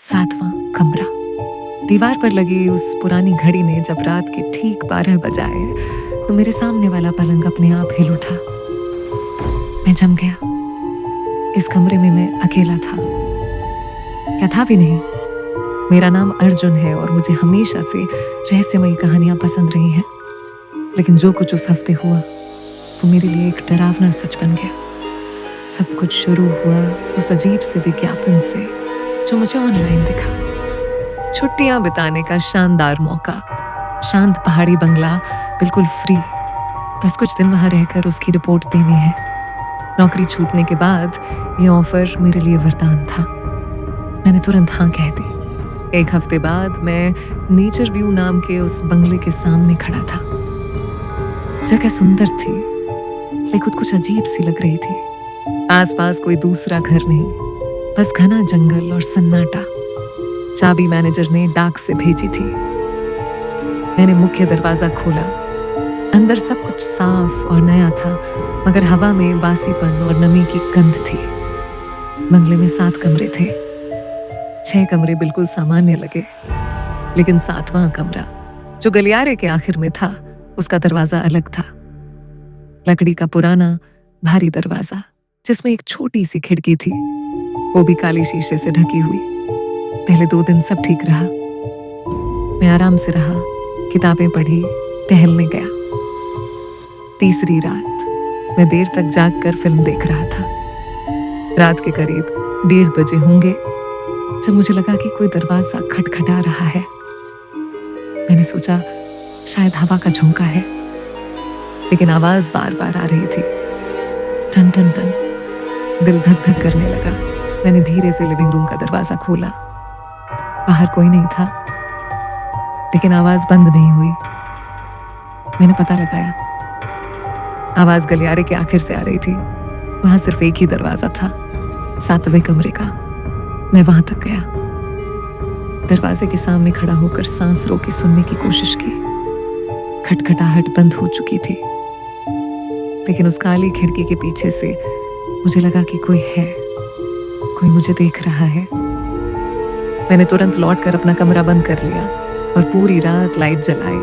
7वां कमरा। दीवार पर लगी उस पुरानी घड़ी ने जब रात के ठीक 12 बजाए तो मेरे सामने वाला पलंग अपने आप हिल उठा। मैं जम गया। इस कमरे में मैं अकेला था, या था भी नहीं। मेरा नाम अर्जुन है और मुझे हमेशा से रहस्यमयी कहानियां पसंद रही हैं। लेकिन जो कुछ उस हफ्ते हुआ वो मेरे लिए एक डरावना सच बन गया। सब कुछ शुरू हुआ उस अजीब से विज्ञापन से जो मुझे ऑनलाइन दिखा। छुट्टियां बिताने का शानदार मौका, शांत पहाड़ी बंगला, बिल्कुल फ्री। बस कुछ दिन वहां रहकर उसकी रिपोर्ट देनी है। नौकरी छूटने के बाद ये ऑफर मेरे लिए वरदान था। मैंने तुरंत हाँ कह दी। एक हफ्ते बाद मैं नेचर व्यू नाम के उस बंगले के सामने खड़ा था। जगह सुंदर थी लेकिन कुछ अजीब सी लग रही थी। आसपास कोई दूसरा घर नहीं, बस घना जंगल और सन्नाटा। चाबी मैनेजर ने डाक से भेजी थी। मैंने मुख्य दरवाजा खोला। अंदर सब कुछ साफ और नया था, मगर हवा में बासीपन और नमी की गंध थी। बंगले में 7 कमरे थे। 6 कमरे बिल्कुल सामान्य लगे, लेकिन 7वां कमरा जो गलियारे के आखिर में था, उसका दरवाजा अलग था। लकड़ी का पुराना भारी दरवाजा जिसमें एक छोटी सी खिड़की थी, वो भी काली शीशे से ढकी हुई। पहले 2 दिन सब ठीक रहा। मैं आराम से रहा, किताबें पढ़ी, टहलने गया। तीसरी रात मैं देर तक जागकर फिल्म देख रहा था। रात के करीब 1:30 बजे होंगे जब मुझे लगा कि कोई दरवाजा खटखटा रहा है। मैंने सोचा शायद हवा का झोंका है, लेकिन आवाज बार बार आ रही थी, टन टन टन। दिल धक धक करने लगा। मैंने धीरे से लिविंग रूम का दरवाजा खोला। बाहर कोई नहीं था, लेकिन आवाज बंद नहीं हुई। मैंने पता लगाया, आवाज गलियारे के आखिर से आ रही थी। वहां सिर्फ एक ही दरवाजा था, 7वें कमरे का। मैं वहां तक गया। दरवाजे के सामने खड़ा होकर सांस रोके सुनने की कोशिश की। खटखटाहट बंद हो चुकी थी, लेकिन उस काली खिड़की के पीछे से मुझे लगा कि कोई है, कोई मुझे देख रहा है। मैंने तुरंत लौटकर अपना कमरा बंद कर लिया और पूरी रात लाइट जलाए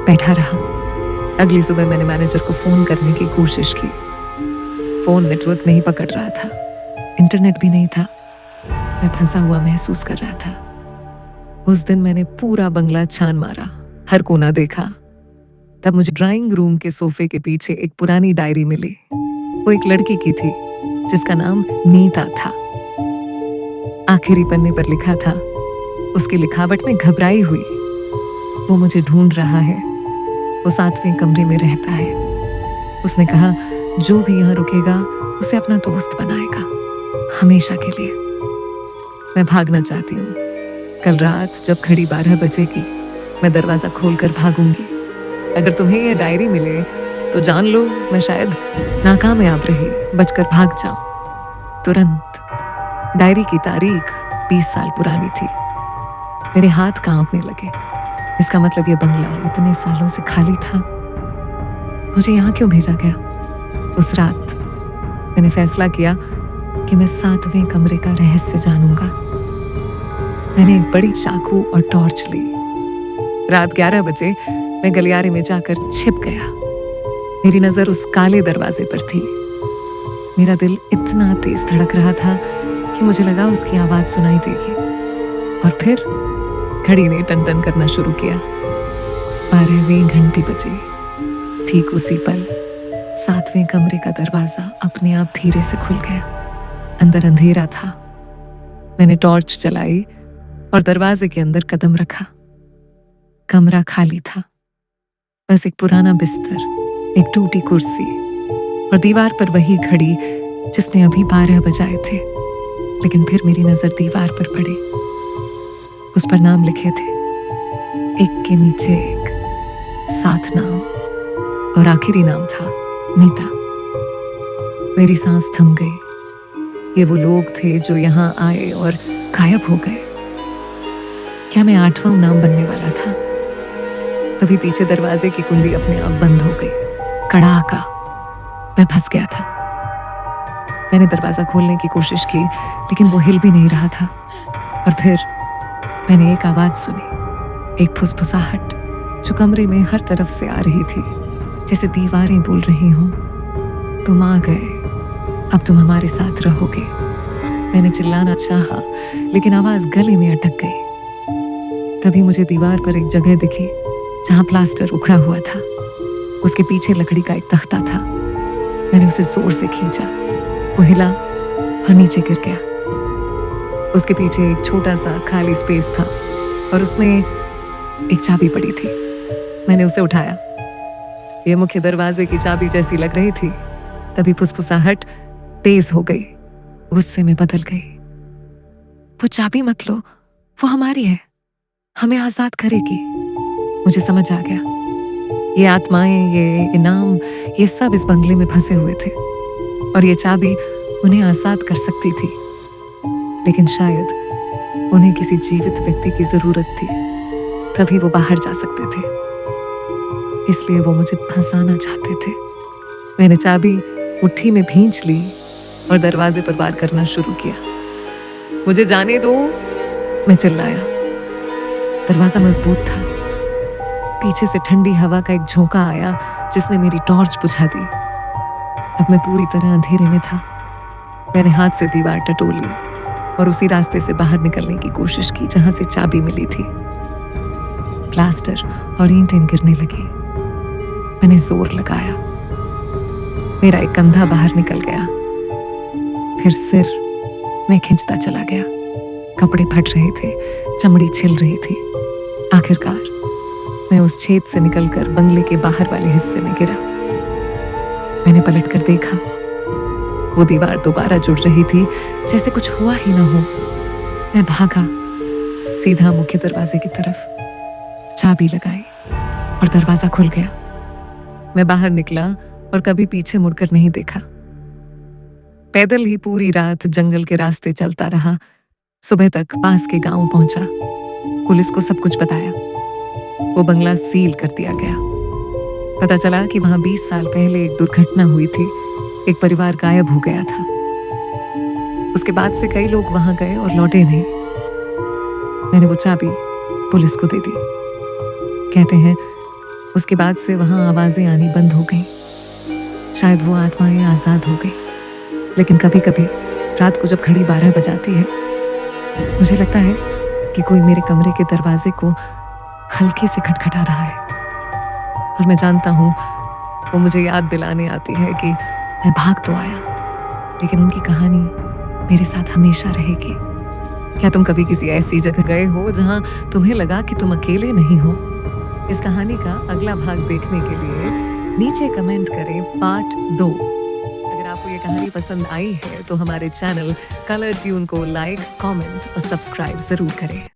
बैठा रहा। अगली सुबह मैंने मैनेजर को फोन करने की कोशिश की। फोन नेटवर्क नहीं पकड़ रहा था, इंटरनेट भी नहीं था। मैं फंसा हुआ महसूस कर रहा था। उस दिन मैंने पूरा बंगला छान मारा, हर कोना देखा। तब मुझे ड्राइंग रूम के सोफे के पीछे एक पुरानी डायरी मिली। वो एक लड़की की थी जिसका नाम नीता था। आखिरी पन्ने पर लिखा था, उसकी लिखावट में घबराई हुई, वो मुझे ढूंढ रहा है, वो 7वें कमरे में रहता है। उसने कहा जो भी यहाँ रुकेगा उसे अपना दोस्त बनाएगा, हमेशा के लिए। मैं भागना चाहती हूँ। कल रात जब घड़ी 12 बजेगी मैं दरवाजा खोलकर भागूंगी। अगर तुम्हें यह डायरी मिले तो जान लो मैं शायद नाकामयाब रही, बचकर भाग जाऊं। तुरंत। डायरी की तारीख 20 साल पुरानी थी। मेरे हाथ कांपने लगे। इसका मतलब यह बंगला इतने सालों से खाली था। मुझे यहाँ क्यों भेजा गया? उस रात मैंने फैसला किया कि मैं 7वें कमरे का रहस्य जानूंगा। मैंने एक बड़ी चाकू और टॉर्च ली। रात 11 बजे मैं गलियारे में जाकर छिप गया। मेरी नजर उस काले दरवाजे पर थी। मेरा दिल इतना तेज धड़क रहा था कि मुझे लगा उसकी आवाज सुनाई देगी। और फिर घड़ी ने टन टन करना शुरू किया। 12वीं घंटी बजी। ठीक उसी पल 7वें कमरे का दरवाजा अपने आप धीरे से खुल गया। अंदर अंधेरा था। मैंने टॉर्च जलाई और दरवाजे के अंदर कदम रखा। कमरा खाली था। बस एक पुराना बिस्तर, एक टूटी कुर्सी और दीवार पर वही घड़ी जिसने अभी 12 बजाए थे। लेकिन फिर मेरी नजर दीवार पर पड़ी। उस पर नाम लिखे थे, एक के नीचे एक, 7 नाम, और आखिरी नाम था नीता। मेरी सांस थम गई। ये वो लोग थे जो यहाँ आए और गायब हो गए। क्या मैं 8वां नाम बनने वाला था? तभी पीछे दरवाजे की कुंडी अपने आप बंद हो गई। कड़ाका। मैं फंस गया था। मैंने दरवाजा खोलने की कोशिश की, लेकिन वो हिल भी नहीं रहा था। और फिर मैंने एक आवाज सुनी, एक फुसफुसाहट जो कमरे में हर तरफ से आ रही थी, जैसे दीवारें बोल रही हों, तुम आ गए, अब तुम हमारे साथ रहोगे। मैंने चिल्लाना चाहा, लेकिन आवाज गले में अटक गई। तभी मुझे दीवार पर एक जगह दिखी जहां प्लास्टर उखड़ा हुआ था। उसके पीछे लकड़ी का एक तख्ता था। मैंने उसे जोर से खींचा, वो हिला और नीचे गिर गया। उसके पीछे एक छोटा सा खाली स्पेस था और उसमें एक चाबी पड़ी थी। मैंने उसे उठाया। ये मुख्य दरवाजे की चाबी जैसी लग रही थी। तभी फुसफुसाहट तेज हो गई, गुस्से में बदल गई। वो चाबी मत लो, वो हमारी है, हमें आजाद करेगी। मुझे समझ आ गया, ये आत्माएं, ये इनाम, ये सब इस बंगले में फंसे हुए थे और ये चाबी उन्हें आजाद कर सकती थी। लेकिन शायद उन्हें किसी जीवित व्यक्ति की जरूरत थी, तभी वो बाहर जा सकते थे। इसलिए वो मुझे फंसाना चाहते थे। मैंने चाबी मुट्ठी में भींच ली और दरवाजे पर वार करना शुरू किया। मुझे जाने दो, मैं चिल्लाया। दरवाजा मजबूत था। पीछे से ठंडी हवा का एक झोंका आया जिसने मेरी टॉर्च बुझा दी। अब मैं पूरी तरह अंधेरे में था। मैंने हाथ से दीवार टटोली और उसी रास्ते से बाहर निकलने की कोशिश की जहां से चाबी मिली थी। प्लास्टर और ईंटें गिरने लगी। मैंने जोर लगाया। मेरा एक कंधा बाहर निकल गया, फिर सिर मैं खींचता चला गया। कपड़े फट रहे थे, चमड़ी छिल रही थी। आखिरकार मैं उस छेद से निकलकर बंगले के बाहर वाले हिस्से में गिरा। मैंने पलटकर देखा, वो दीवार दोबारा जुड़ रही थी, जैसे कुछ हुआ ही ना हो। मैं भागा सीधा मुख्य दरवाजे की तरफ। चाबी लगाई और दरवाजा खुल गया। मैं बाहर निकला और कभी पीछे मुड़कर नहीं देखा। पैदल ही पूरी रात जंगल के रास्ते चलता रहा। सुबह तक पास के गांव पहुंचा। पुलिस को सब कुछ बताया। वो बंगला सील कर दिया गया। पता चला कि वहां 20 साल पहले एक दुर्घटना हुई थी। एक परिवार गायब हो गया था। उसके बाद से कई लोग वहां गए और लौटे नहीं। मैंने वो चाबी पुलिस को दे दी। कहते हैं उसके बाद से वहां आवाजें आनी बंद हो गई। शायद वो आत्माएं आजाद हो गई। लेकिन कभी कभी रात को जब घड़ी 12 बजाती है, मुझे लगता है कि कोई मेरे कमरे के दरवाजे को हल्के से खटखटा रहा है। और मैं जानता हूं वो मुझे याद दिलाने आती है कि मैं भाग तो आया, लेकिन उनकी कहानी मेरे साथ हमेशा रहेगी। क्या तुम कभी किसी ऐसी जगह गए हो जहां तुम्हें लगा कि तुम अकेले नहीं हो? इस कहानी का अगला भाग देखने के लिए नीचे कमेंट करें पार्ट 2। अगर आपको ये कहानी पसंद आई है तो हमारे चैनल कलर ट्यून को लाइक, कमेंट और सब्सक्राइब जरूर करें।